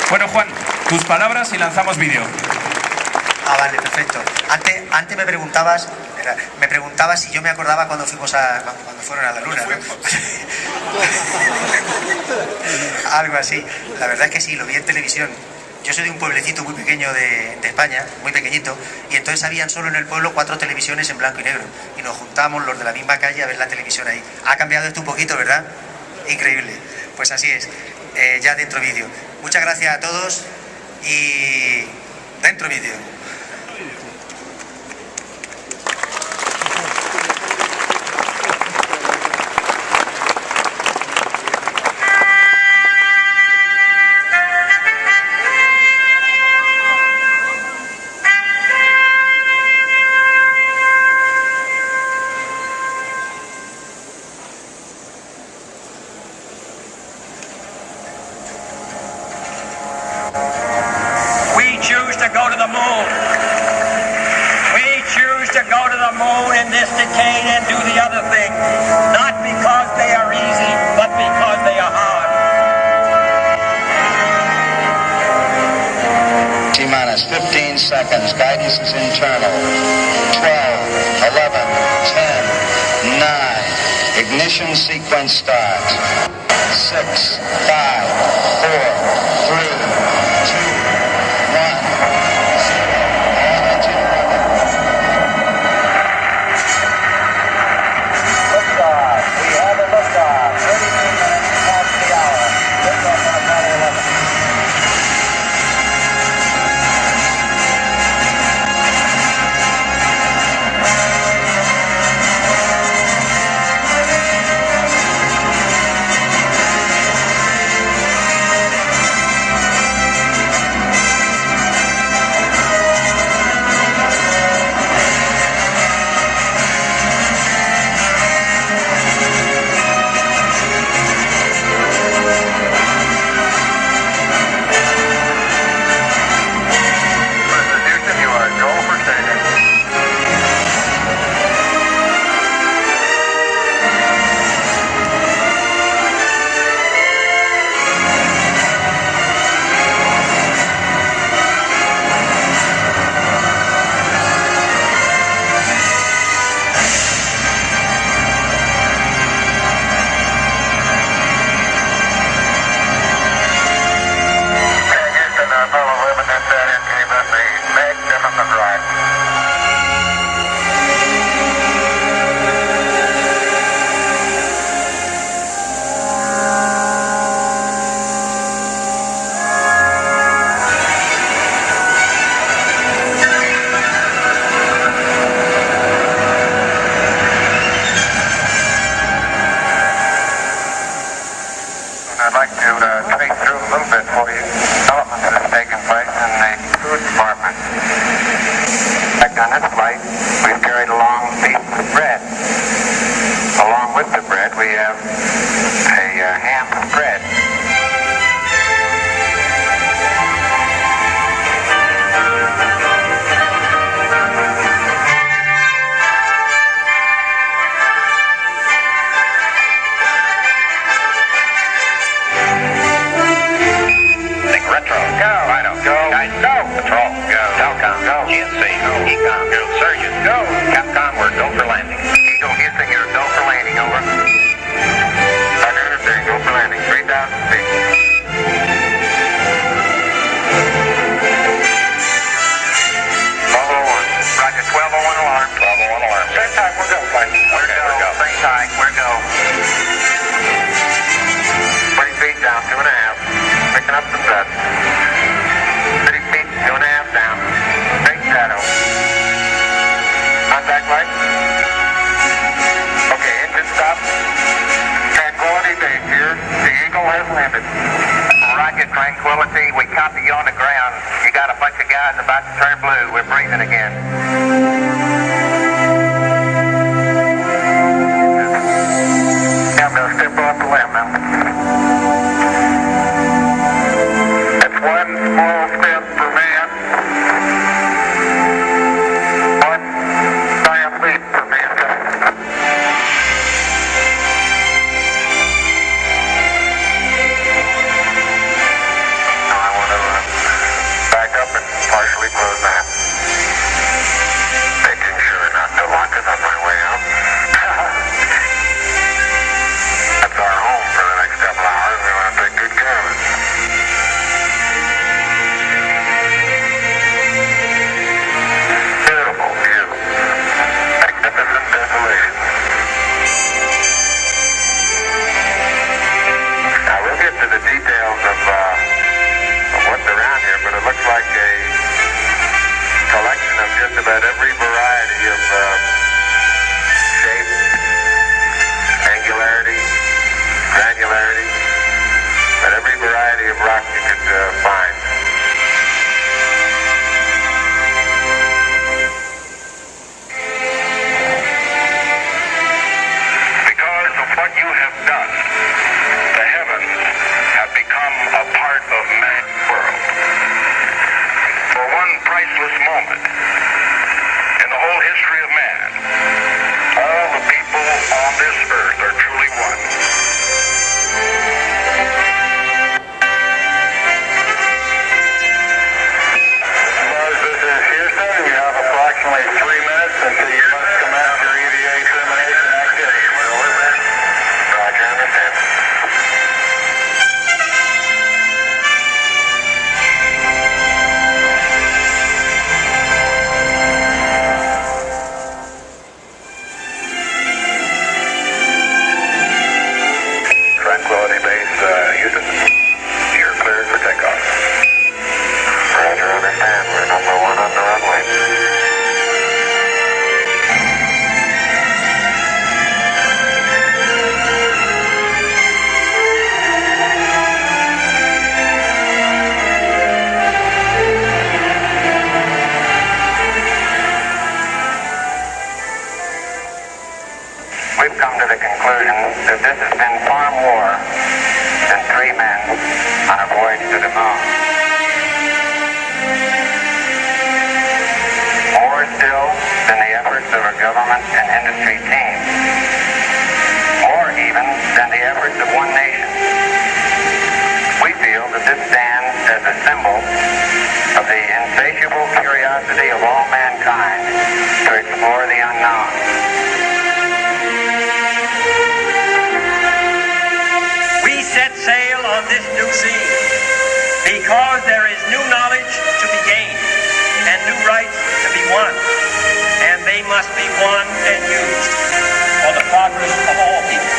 Bueno, Juan, tus palabras y lanzamos vídeo. Ah, vale, perfecto. Antes me preguntabas si yo me acordaba cuando fueron a la Luna, ¿no? Algo así. La verdad es que sí, lo vi en televisión. Yo soy de un pueblecito muy pequeño de España, muy pequeñito, y entonces habían solo en el pueblo 4 televisiones en blanco y negro, y nos juntábamos los de la misma calle a ver la televisión ahí. Ha cambiado esto un poquito, ¿verdad? Increíble. Pues así es. Ya dentro vídeo. Muchas gracias a todos y dentro vídeo. In this decade and do the other thing, not because they are easy, but because they are hard. T-minus 15 seconds. Guidance is internal. 12, 11, 10, 9. Ignition sequence starts. 6, 5, 4, 3, 2, 1. I'd like to trace through a little bit for you developments that have taken place in the food department. Back on this flight, we've carried along pieces of bread. Along with the bread, we have a ham of bread. GNC, Econ, go. Surgeon, go. Capcom, we're go for landing. Eagle Houston, you're go for landing, over. Roger, there, go for landing, 3,000 feet. Roger, 1201 alarm. 1201 alarm. Same time, we're go, flight. We're go. Same time, we're go. 20 feet down, 2.5. Picking up some dust. 30 feet, 2.5 down. Straight shadow. Contact light. Okay, engine stop. Tranquility base here. The Eagle has landed. Roger, Tranquility. We copy you on the ground. You got a bunch of guys about to turn blue. We're breathing again. Yeah, I'm going to step off the limb now. That's one small step for man. One giant leap for mankind. Now I want to this has been far more than 3 men on a voyage to the moon. More still than the efforts of a government and industry team. More even than the efforts of one nation. We feel that this stands as a symbol of the insatiable curiosity of all mankind to explore the unknown. We set sail on this new sea because there is new knowledge to be gained and new rights to be won, and they must be won and used for the progress of all people.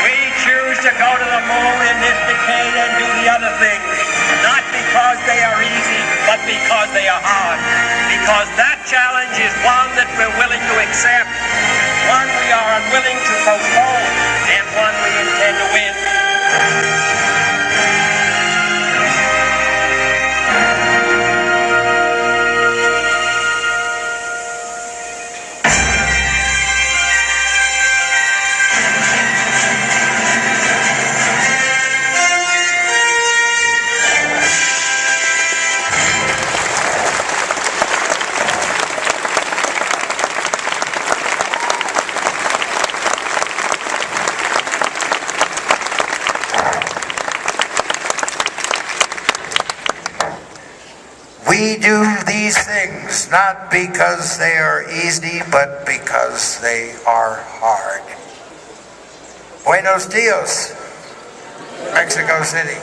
We choose to go to the moon in this decade and do the other things, not because they are easy, but because they are hard. Because that challenge is one that we're willing to accept, one we are unwilling to postpone, and one we intend to win. We do these things not because they are easy, but because they are hard. Buenos dias, Mexico City.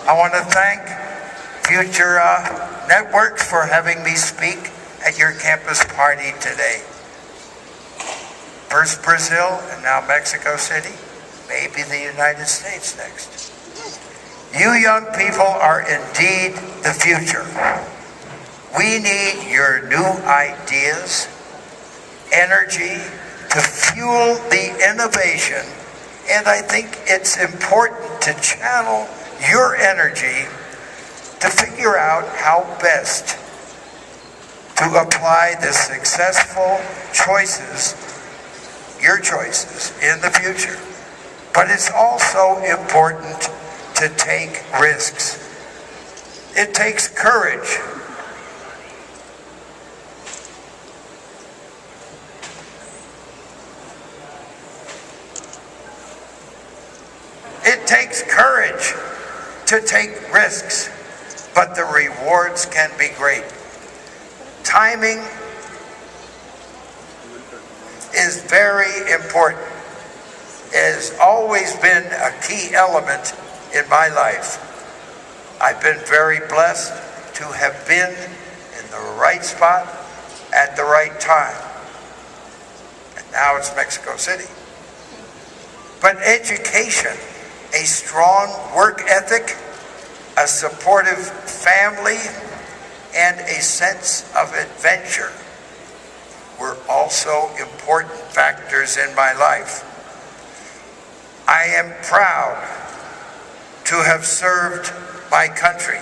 I want to thank Future Networks for having me speak at your campus party today. First Brazil and now Mexico City, maybe the United States next. You young people are indeed the future. We need your new ideas, energy to fuel the innovation, and I think it's important to channel your energy to figure out how best to apply the successful choices, your choices, in the future. But it's also important to take risks. It takes courage. It takes courage to take risks, but the rewards can be great. Timing is very important. It has always been a key element in my life. I've been very blessed to have been in the right spot at the right time. And now it's Mexico City. But education, a strong work ethic, a supportive family, and a sense of adventure were also important factors in my life. I am proud to have served my country,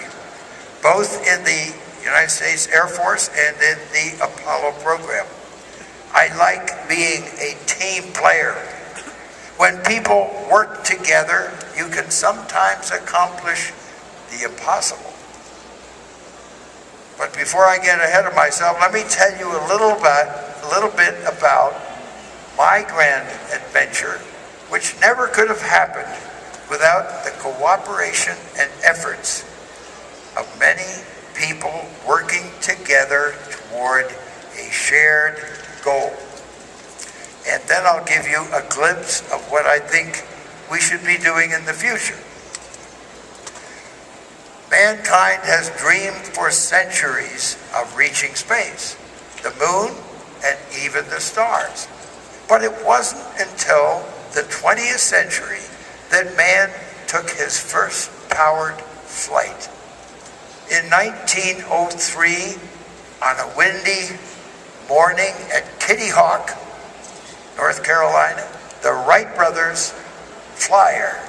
both in the United States Air Force and in the Apollo program. I like being a team player. When people work together, you can sometimes accomplish the impossible. But before I get ahead of myself, let me tell you a little bit about my grand adventure, which never could have happened without the cooperation and efforts of many people working together toward a shared goal. And then I'll give you a glimpse of what I think we should be doing in the future. Mankind has dreamed for centuries of reaching space, the moon, and even the stars. But it wasn't until the 20th century that man took his first powered flight. In 1903, on a windy morning at Kitty Hawk, North Carolina, the Wright brothers flyer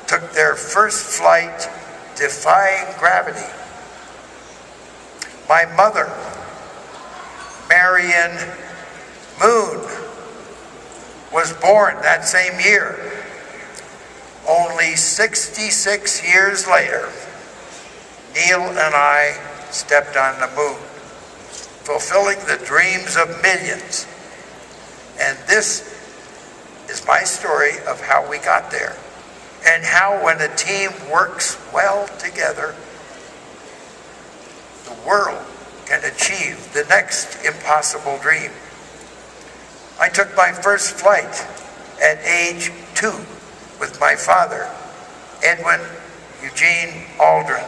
took their first flight defying gravity. My mother, Marion moon was born that same year. Only 66 years later, Neil and I stepped on the moon, fulfilling the dreams of millions. And this is my story of how we got there, and how when a team works well together, the world can achieve the next impossible dream. I took my first flight at age 2 with my father, Edwin Eugene Aldrin.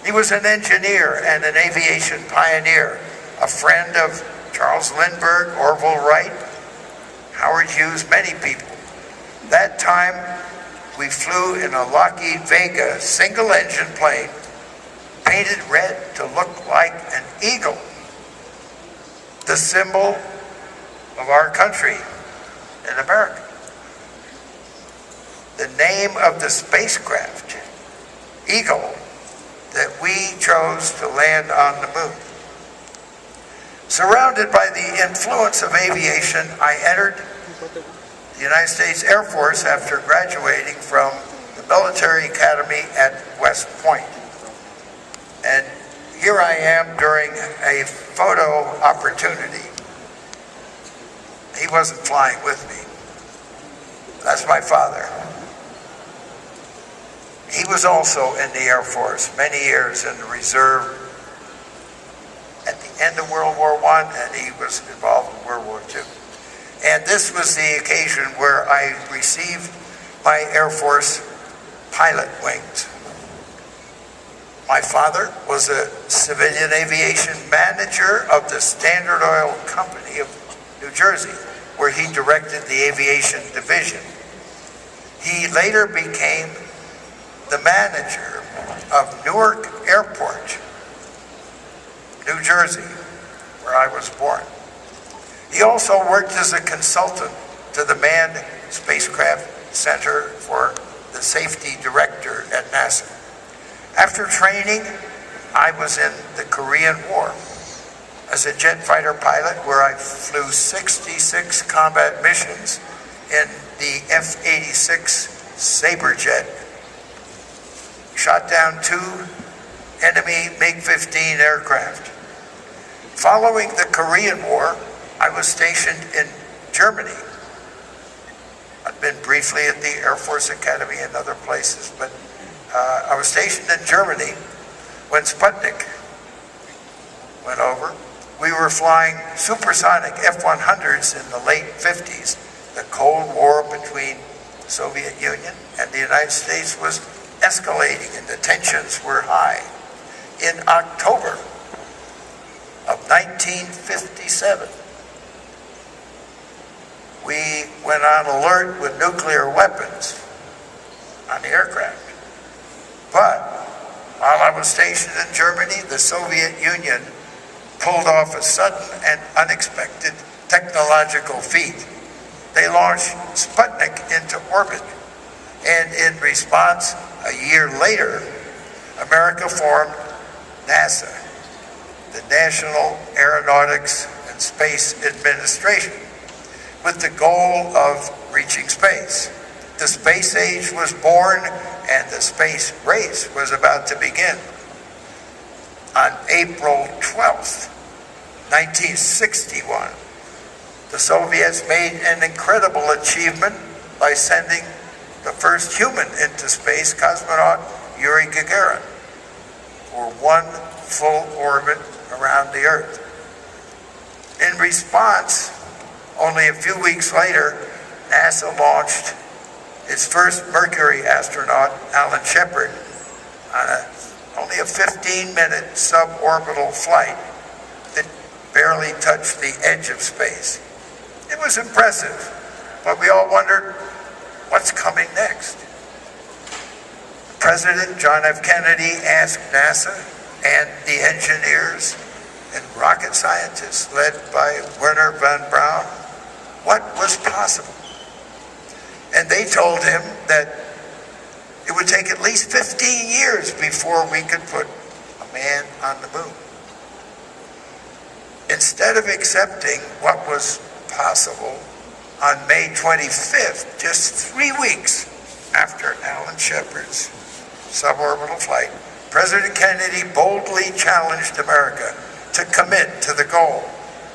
He was an engineer and an aviation pioneer, a friend of Charles Lindbergh, Orville Wright, Howard Hughes, many people. That time, we flew in a Lockheed Vega single-engine plane, painted red to look like an eagle, the symbol of our country in America. The name of the spacecraft, Eagle, that we chose to land on the moon. Surrounded by the influence of aviation, I entered the United States Air Force after graduating from the military academy at West Point. And here I am during a photo opportunity. He wasn't flying with me. That's my father. He was also in the Air Force, many years in the reserve at the end of World War I, and he was involved in World War II. And this was the occasion where I received my Air Force pilot wings. My father was a civilian aviation manager of the Standard Oil Company of New Jersey, where he directed the aviation division. He later became the manager of Newark Airport, New Jersey, where I was born. He also worked as a consultant to the Manned Spacecraft Center for the Safety Director at NASA. After training, I was in the Korean War as a jet fighter pilot, where I flew 66 combat missions in the F-86 Sabre jet, shot down 2 enemy MiG-15 aircraft. Following the Korean War, I was stationed in Germany. I'd been briefly at the Air Force Academy and other places, but I was stationed in Germany when Sputnik went over. We were flying supersonic F-100s in the late 50s. The Cold War between the Soviet Union and the United States was escalating, and the tensions were high. In October of 1957, we went on alert with nuclear weapons on the aircraft. But while I was stationed in Germany, the Soviet Union pulled off a sudden and unexpected technological feat. They launched Sputnik into orbit, and in response, a year later, America formed NASA, the National Aeronautics and Space Administration, with the goal of reaching space. The space age was born, and the space race was about to begin. On April 12th, 1961, the Soviets made an incredible achievement by sending the first human into space, cosmonaut Yuri Gagarin, for 1 full orbit around the Earth. In response, only a few weeks later, NASA launched its first Mercury astronaut, Alan Shepard, on only a 15-minute suborbital flight that barely touched the edge of space. It was impressive, but we all wondered, what's coming next? President John F. Kennedy asked NASA and the engineers and rocket scientists led by Wernher von Braun what was possible. And they told him that it would take at least 15 years before we could put a man on the moon. Instead of accepting what was possible on May 25th, just 3 weeks after Alan Shepard's suborbital flight. President Kennedy boldly challenged America to commit to the goal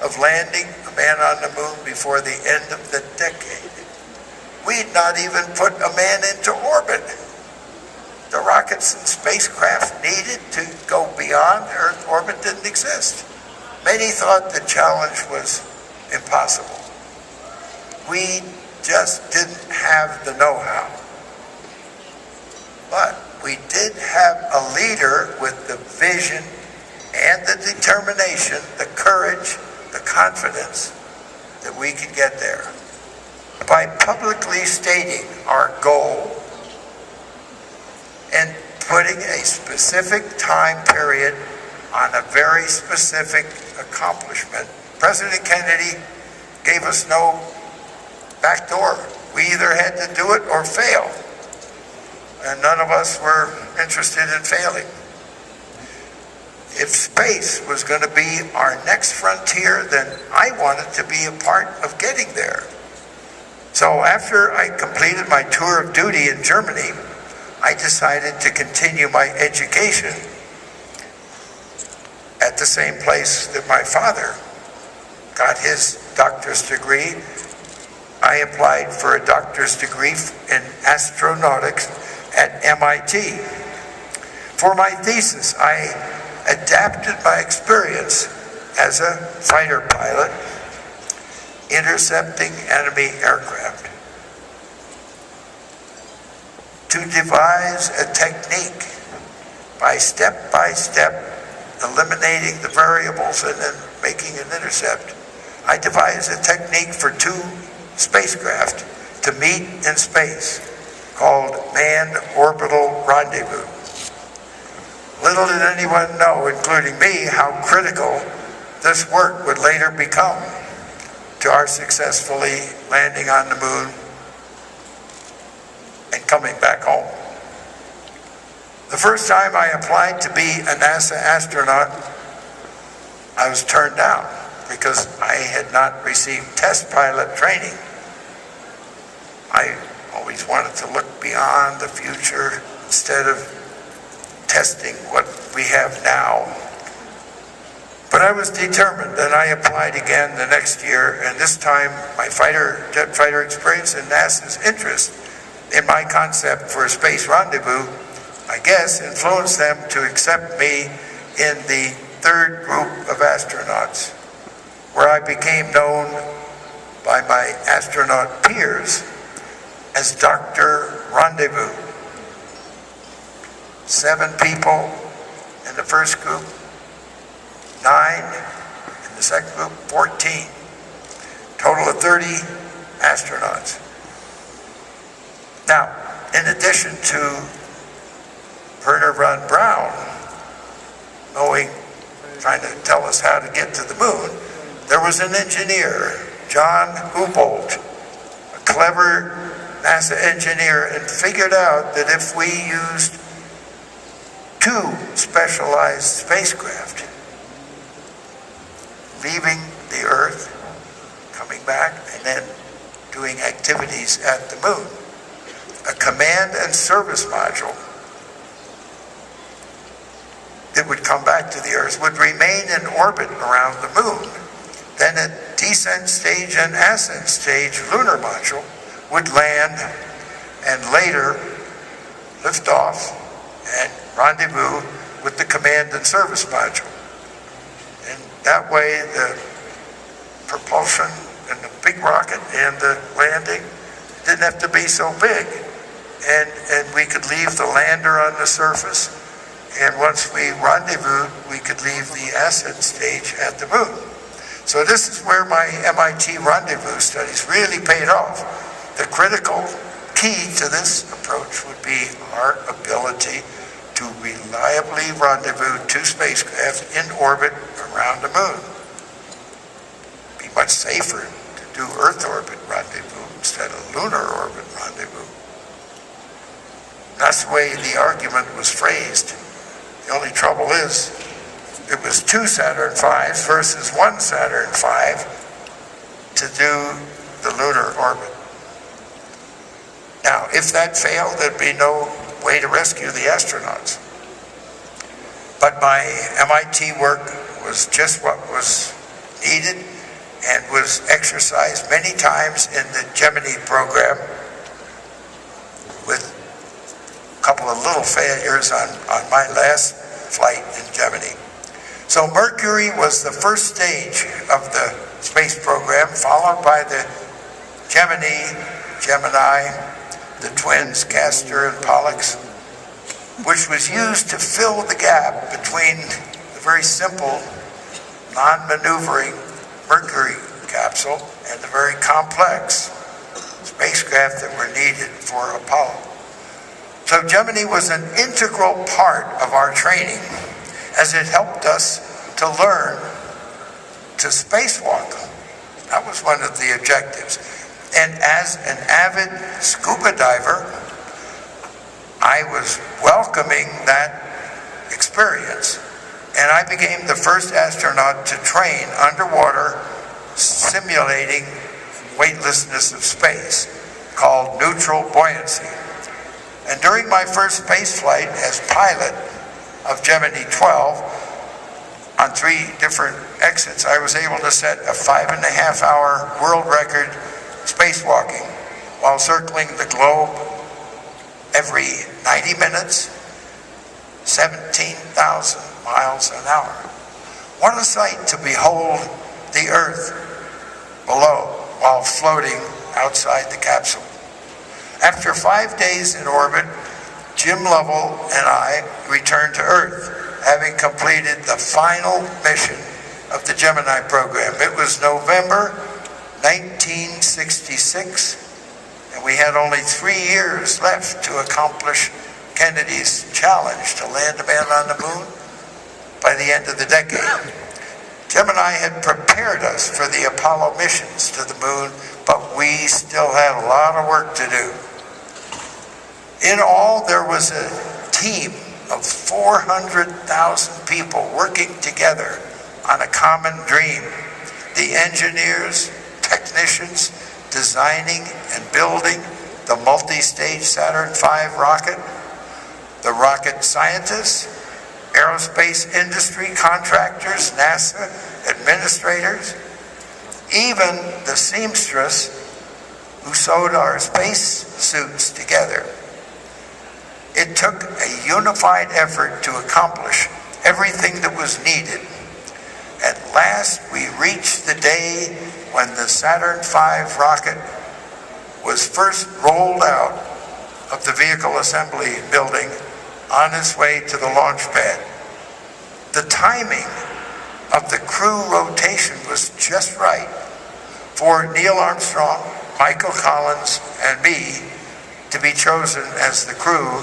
of landing a man on the moon before the end of the decade. We'd not even put a man into orbit. The rockets and spacecraft needed to go beyond Earth orbit didn't exist. Many thought the challenge was impossible. We just didn't have the know-how. But we did have a leader with the vision and the determination, the courage, the confidence that we could get there. By publicly stating our goal and putting a specific time period on a very specific accomplishment, President Kennedy gave us no back door. We either had to do it or fail. And none of us were interested in failing. If space was going to be our next frontier, then I wanted to be a part of getting there. So after I completed my tour of duty in Germany, I decided to continue my education at the same place that my father got his doctor's degree. I applied for a doctor's degree in astronautics at MIT. For my thesis, I adapted my experience as a fighter pilot intercepting enemy aircraft to devise a technique by step eliminating the variables and then making an intercept. I devised a technique for 2 spacecraft to meet in space called manned orbital rendezvous. Little did anyone know, including me, how critical this work would later become to our successfully landing on the moon and coming back home. The first time I applied to be a NASA astronaut, I was turned down because I had not received test pilot training. I always wanted to look beyond the future instead of testing what we have now. But I was determined, and I applied again the next year, and this time my jet fighter experience and NASA's interest in my concept for a space rendezvous, I guess, influenced them to accept me in the 3rd group of astronauts, where I became known by my astronaut peers as Dr. Rendezvous. 7 people in the first group, 9 in the second group, 14. Total of 30 astronauts. Now, in addition to Wernher von Braun trying to tell us how to get to the moon, there was an engineer, John Hubolt, a clever NASA engineer, and figured out that if we used 2 specialized spacecraft, leaving the Earth, coming back, and then doing activities at the moon, a command and service module that would come back to the Earth would remain in orbit around the moon. Then a descent stage and ascent stage lunar module would land and later lift off and rendezvous with the command and service module. And that way the propulsion and the big rocket and the landing didn't have to be so big. And we could leave the lander on the surface, and once we rendezvoused, we could leave the ascent stage at the moon. So this is where my MIT rendezvous studies really paid off. The critical key to this approach would be our ability to reliably rendezvous 2 spacecraft in orbit around the moon. It'd be much safer to do Earth orbit rendezvous instead of lunar orbit rendezvous. That's the way the argument was phrased. The only trouble is, it was 2 Saturn V's versus 1 Saturn V, to do the lunar orbit. Now, if that failed, there'd be no way to rescue the astronauts. But my MIT work was just what was needed and was exercised many times in the Gemini program with a couple of little failures on my last flight in Gemini. So Mercury was the first stage of the space program, followed by the Gemini, the twins, Castor and Pollux, which was used to fill the gap between the very simple, non-maneuvering Mercury capsule and the very complex spacecraft that were needed for Apollo. So Gemini was an integral part of our training, as it helped us to learn to spacewalk. That was one of the objectives. And as an avid scuba diver, I was welcoming that experience. And I became the first astronaut to train underwater, simulating weightlessness of space, called neutral buoyancy. And during my first space flight as pilot of Gemini 12, on 3 different exits, I was able to set a 5.5-hour world record spacewalking while circling the globe every 90 minutes, 17,000 miles an hour. What a sight to behold the Earth below while floating outside the capsule. After 5 days in orbit, Jim Lovell and I returned to Earth, having completed the final mission of the Gemini program. It was November 1966, and we had only 3 years left to accomplish Kennedy's challenge to land a man on the moon by the end of the decade. Gemini had prepared us for the Apollo missions to the moon, but we still had a lot of work to do. In all, there was a team of 400,000 people working together on a common dream. The engineers, technicians, designing and building the multi-stage Saturn V rocket, the rocket scientists, aerospace industry contractors, NASA administrators, even the seamstress who sewed our space suits together. It took a unified effort to accomplish everything that was needed. At last, we reached the day when the Saturn V rocket was first rolled out of the vehicle assembly building on its way to the launch pad. The timing of the crew rotation was just right for Neil Armstrong, Michael Collins, and me to be chosen as the crew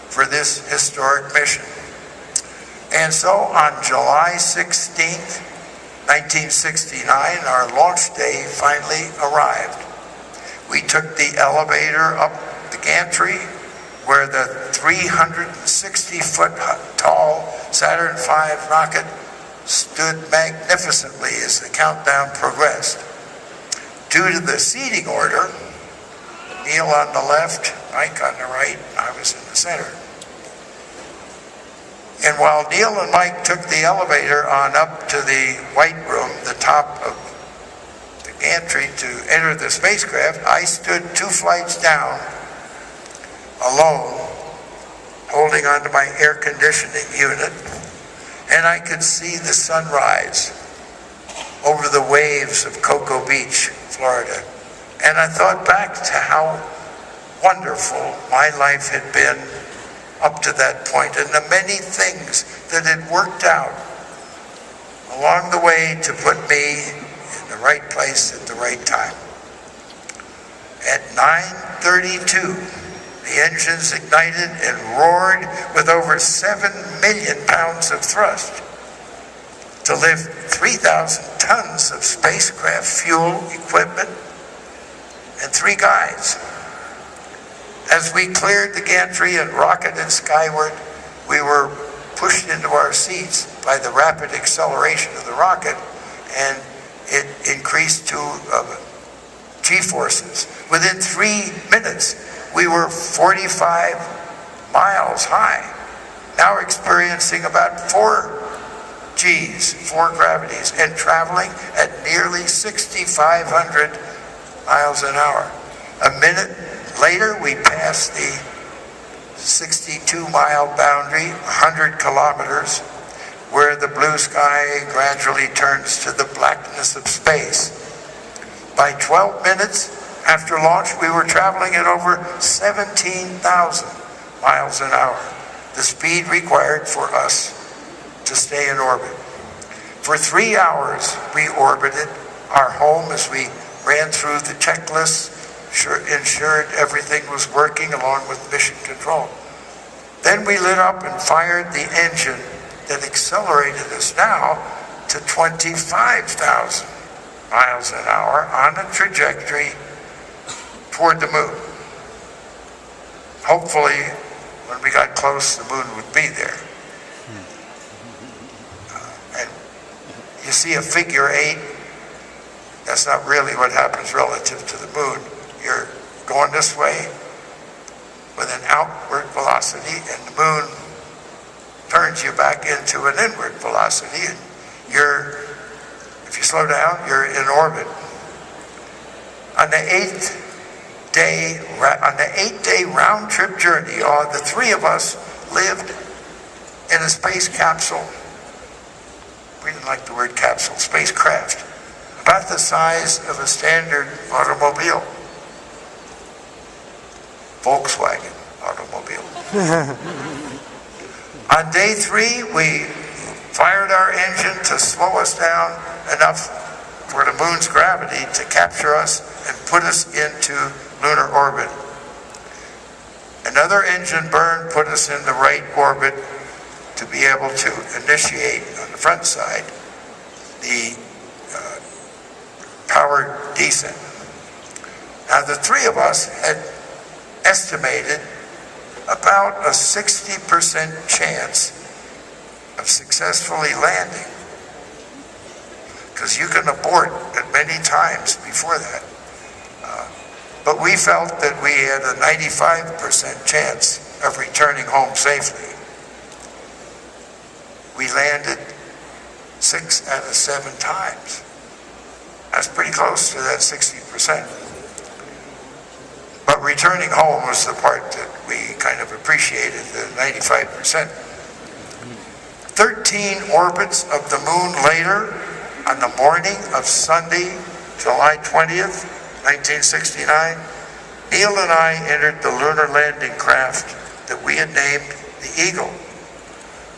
for this historic mission. And so on July 16th, 1969, our launch day finally arrived. We took the elevator up the gantry where the 360-foot tall Saturn V rocket stood magnificently as the countdown progressed. Due to the seating order, Neil on the left, Mike on the right, I was in the center. And while Neil and Mike took the elevator on up to the White Room, the top of the gantry to enter the spacecraft, I stood 2 flights down, alone, holding onto my air conditioning unit, and I could see the sunrise over the waves of Cocoa Beach, Florida. And I thought back to how wonderful my life had been up to that point, and the many things that had worked out along the way to put me in the right place at the right time. At 9:32, the engines ignited and roared with over 7 million pounds of thrust to lift 3,000 tons of spacecraft fuel, equipment, and 3 guides. As we cleared the gantry and rocketed skyward, we were pushed into our seats by the rapid acceleration of the rocket, and it increased to G-forces. Within 3 minutes, we were 45 miles high, now experiencing about 4 Gs, 4 gravities, and traveling at nearly 6,500 miles an hour. A minute later, we passed the 62-mile boundary, 100 kilometers, where the blue sky gradually turns to the blackness of space. By 12 minutes after launch, we were traveling at over 17,000 miles an hour, the speed required for us to stay in orbit. For 3 hours, we orbited our home as we ran through the checklists, ensured everything was working along with mission control. Then we lit up and fired the engine that accelerated us now to 25,000 miles an hour on a trajectory toward the moon. Hopefully, when we got close, the moon would be there. And you see a figure 8. That's not really what happens relative to the moon. You're going this way with an outward velocity, and the moon turns you back into an inward velocity, and if you slow down, you're in orbit. On the 8-day round-trip journey, the 3 of us lived in a space capsule. We didn't like the word capsule, spacecraft, about the size of a standard automobile. Volkswagen automobile. On day 3, we fired our engine to slow us down enough for the moon's gravity to capture us and put us into lunar orbit. Another engine burn put us in the right orbit to be able to initiate on the front side the powered descent. Now the 3 of us had estimated about a 60% chance of successfully landing, because you can abort at many times before that. But we felt that we had a 95% chance of returning home safely. We landed 6 out of 7 times. That's pretty close to that 60%. But returning home was the part that we kind of appreciated, the 95%. 13 orbits of the moon later, on the morning of Sunday, July 20th, 1969, Neil and I entered the lunar landing craft that we had named the Eagle.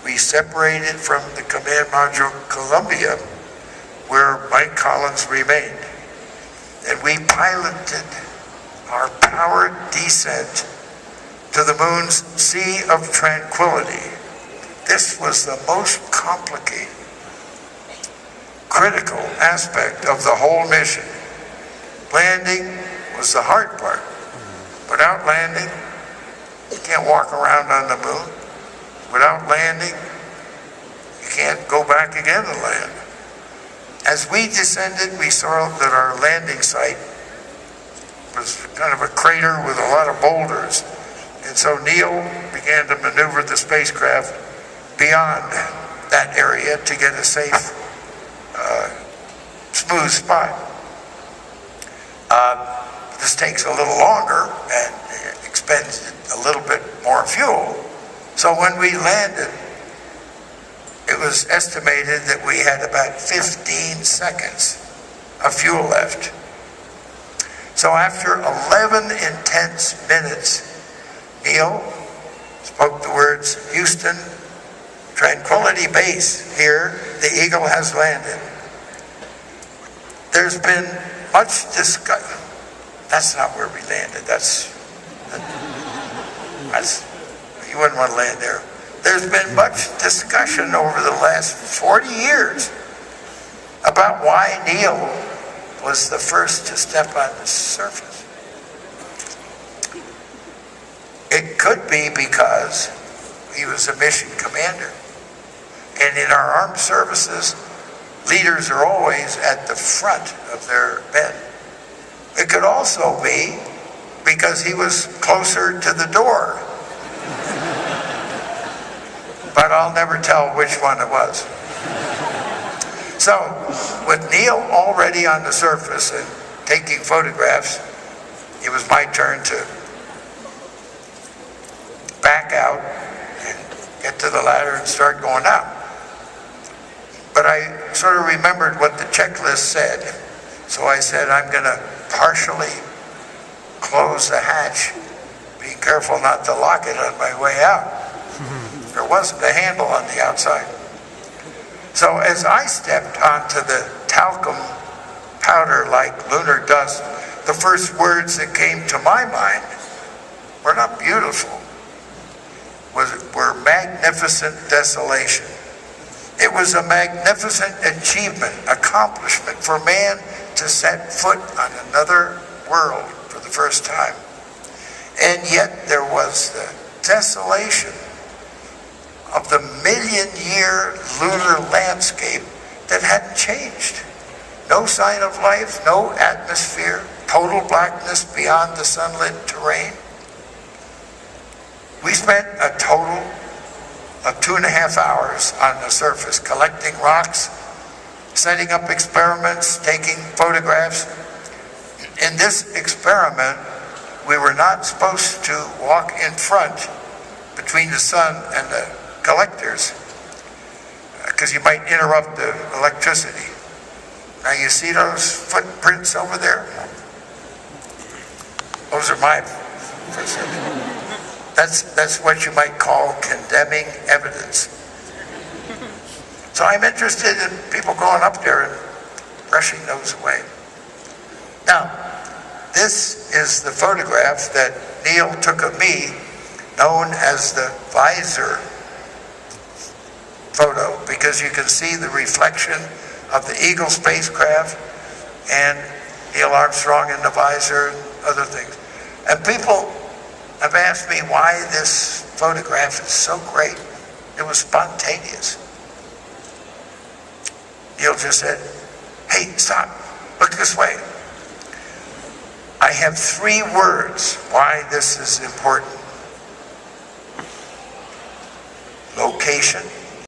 We separated from the command module Columbia, where Mike Collins remained, and we piloted our powered descent to the moon's Sea of Tranquility. This was the most complicated, critical aspect of the whole mission. Landing was the hard part. Without landing, you can't walk around on the moon. Without landing, you can't go back again and land. As we descended, we saw that our landing site was kind of a crater with a lot of boulders. And so Neil began to maneuver the spacecraft beyond that area to get a safe, smooth spot. This takes a little longer and expends a little bit more fuel. So when we landed, it was estimated that we had about 15 seconds of fuel left. So after 11 intense minutes, Neil spoke the words, "Houston, Tranquility Base, here, the Eagle has landed." There's been much discussion. That's not where we landed. That's you wouldn't want to land there. There's been much discussion over the last 40 years about why Neil was the first to step on the surface. It could be because he was a mission commander. And in our armed services, leaders are always at the front of their bed. It could also be because he was closer to the door. But I'll never tell which one it was. So, with Neil already on the surface and taking photographs, it was my turn to back out and get to the ladder and start going out. But I sort of remembered what the checklist said. So I said, I'm going to partially close the hatch, being careful not to lock it on my way out. There wasn't a handle on the outside. So as I stepped onto the talcum powder-like lunar dust, the first words that came to my mind were not beautiful, were magnificent desolation. It was a magnificent achievement, accomplishment for man to set foot on another world for the first time. And yet there was the desolation of the million-year lunar landscape that hadn't changed. No sign of life, no atmosphere, total blackness beyond the sunlit terrain. We spent a total of 2.5 hours on the surface, collecting rocks, setting up experiments, taking photographs. In this experiment, we were not supposed to walk in front between the sun and the collectors because you might interrupt the electricity. Now you see those footprints over there? Those are my footprints. That's what you might call condemning evidence. So I'm interested in people going up there and brushing those away. Now, this is the photograph that Neil took of me, known as the visor photo, because you can see the reflection of the Eagle spacecraft and Neil Armstrong in the visor and other things. And people have asked me why this photograph is so great. It was spontaneous. Neil just said, hey, stop, look this way. I have 3 words why this is important. Location,